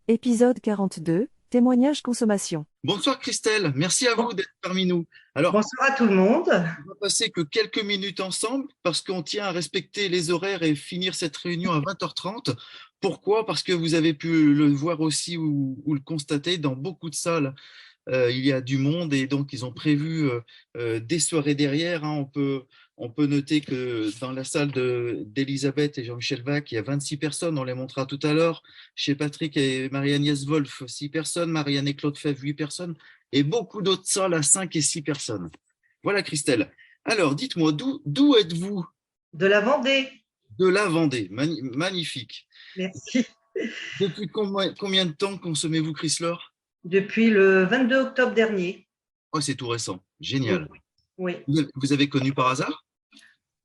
Épisode 42, témoignage consommation. Bonsoir Christelle, merci à Bon- vous d'être parmi nous. Alors, Bonsoir à tout le monde. on va passer que quelques minutes ensemble parce qu'on tient à respecter les horaires et finir cette réunion à 20h30. Pourquoi? Parce que vous avez pu le voir aussi ou le constater dans beaucoup de salles. Il y a du monde et donc ils ont prévu des soirées derrière, hein. On peut noter que dans la salle d'Elisabeth et Jean-Michel Bach, il y a 26 personnes, on les montrera tout à l'heure. Chez Patrick et Marie-Agnès Wolf, 6 personnes, Marianne et Claude Fèvre, 8 personnes, et beaucoup d'autres salles à 5 et 6 personnes. Voilà Christelle. Alors dites-moi, d'où êtes-vous? De la Vendée. De la Vendée, magnifique. Merci. Depuis combien de temps consommez-vous Chrysler? Depuis le 22 octobre dernier. Oh, c'est tout récent, Oui. génial. Oui. Vous avez connu par hasard?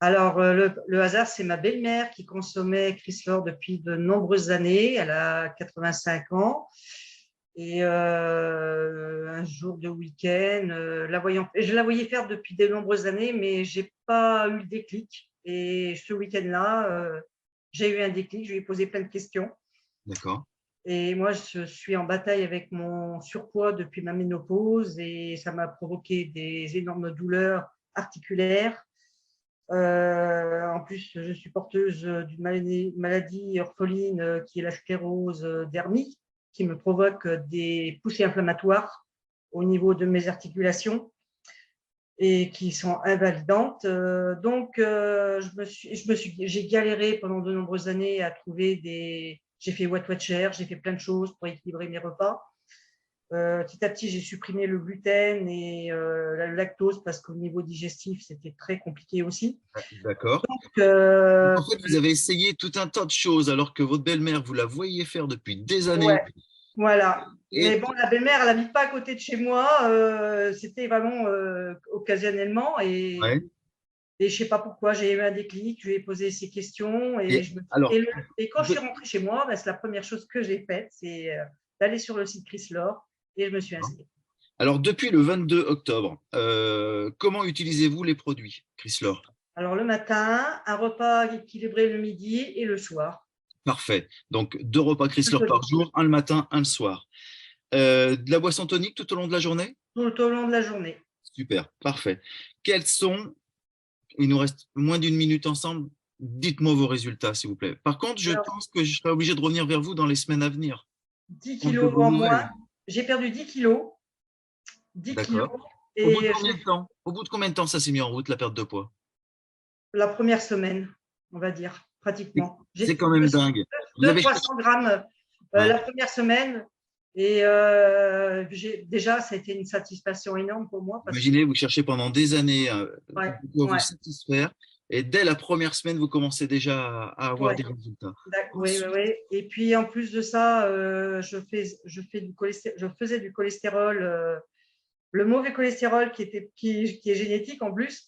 Alors, le hasard, c'est ma belle-mère qui consommait Chrysler depuis de nombreuses années. Elle a 85 ans. Et un jour de week-end, je la voyais faire depuis de nombreuses années, mais je n'ai pas eu le déclic. Et ce week-end-là, j'ai eu un déclic. Je lui ai posé plein de questions. D'accord. Et moi, je suis en bataille avec mon surpoids depuis ma ménopause et ça m'a provoqué des énormes douleurs articulaires. En plus, je suis porteuse d'une maladie orpheline qui est la sclérose dermique, qui me provoque des poussées inflammatoires au niveau de mes articulations et qui sont invalidantes. Donc, j'ai galéré pendant de nombreuses années à trouver des. J'ai fait What Watcher, j'ai fait plein de choses pour équilibrer mes repas. Petit à petit, j'ai supprimé le gluten et le lactose parce qu'au niveau digestif, c'était très compliqué aussi. D'accord. Donc, Donc, en fait, vous avez essayé tout un tas de choses alors que votre belle-mère, vous la voyez faire depuis des années. ouais, voilà. Mais Et bon, la belle-mère, elle n'habite pas à côté de chez moi. C'était vraiment occasionnellement ouais. et je ne sais pas pourquoi, j'ai eu un déclic, je lui ai posé ces questions Et alors, et quand je suis rentrée chez moi, ben, c'est la première chose que j'ai faite, c'est d'aller sur le site Chrysler et je me suis inscrite. alors, depuis le 22 octobre, comment utilisez-vous les produits Chrysler? Alors le matin, un repas équilibré le midi et le soir. Parfait. Donc, 2 repas Chrysler par jour, un le matin, un le soir. De la boisson tonique tout au long de la journée? Tout au long de la journée. Super, parfait. Quels sont, il nous reste moins d'une minute ensemble, dites-moi vos résultats, s'il vous plaît. Par contre, je Alors, pense que je serai obligé de revenir vers vous dans les semaines à venir. 10 Compte de kilos bonnes en moins. nouvelles. J'ai perdu 10 kilos. 10 kilos. D'accord. Au bout de Et combien de temps? Au bout de combien de temps ça s'est mis en route, la perte de poids? la première semaine, on va dire, C'est pratiquement. c'est J'ai quand même dingue. Vous avez 200-300 grammes ouais. la première semaine. Et déjà, ça a été une satisfaction énorme pour moi parce que, Imaginez, vous cherchez pendant des années ouais, de quoi vous ouais, satisfaire, et dès la première semaine, vous commencez déjà à avoir ouais. des résultats. Oui, oui, Ensuite, oui. Et puis en plus de ça, je faisais du cholestérol, le mauvais cholestérol qui est génétique en plus.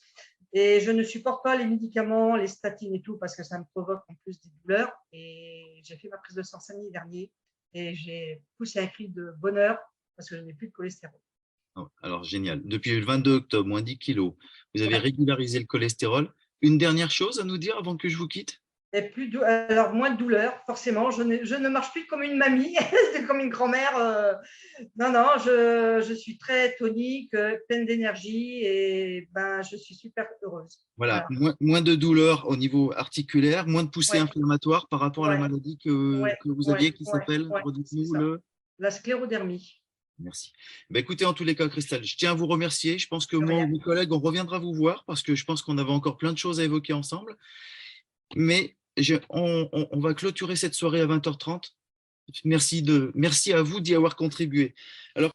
Et je ne supporte pas les médicaments, les statines et tout, parce que ça me provoque en plus des douleurs. Et j'ai fait ma prise de sang samedi dernier et j'ai poussé un cri de bonheur parce que je n'ai plus de cholestérol. alors génial. Depuis le 22 octobre, moins 10 kilos, vous avez Ouais. régularisé le cholestérol. Une dernière chose à nous dire avant que je vous quitte? Et alors, moins de douleur, forcément. Je ne marche plus comme une mamie, comme une grand-mère. Non, non, je suis très tonique, pleine d'énergie et ben, je suis super heureuse. Voilà, Voilà. moins de douleur au niveau articulaire, moins de poussée Ouais, inflammatoire par rapport à la ouais, maladie ouais, que vous ouais, aviez qui ouais, s'appelle, ouais, c'est redites-nous ça. le. La sclérodermie. Merci. Ben, écoutez, en tous les cas, Christelle, je tiens à vous remercier. Je pense que De moi ou rien. mes collègues, on reviendra vous voir parce que je pense qu'on avait encore plein de choses à évoquer ensemble. Mais on va clôturer cette soirée à 20h30. Merci à vous d'y avoir contribué. Alors,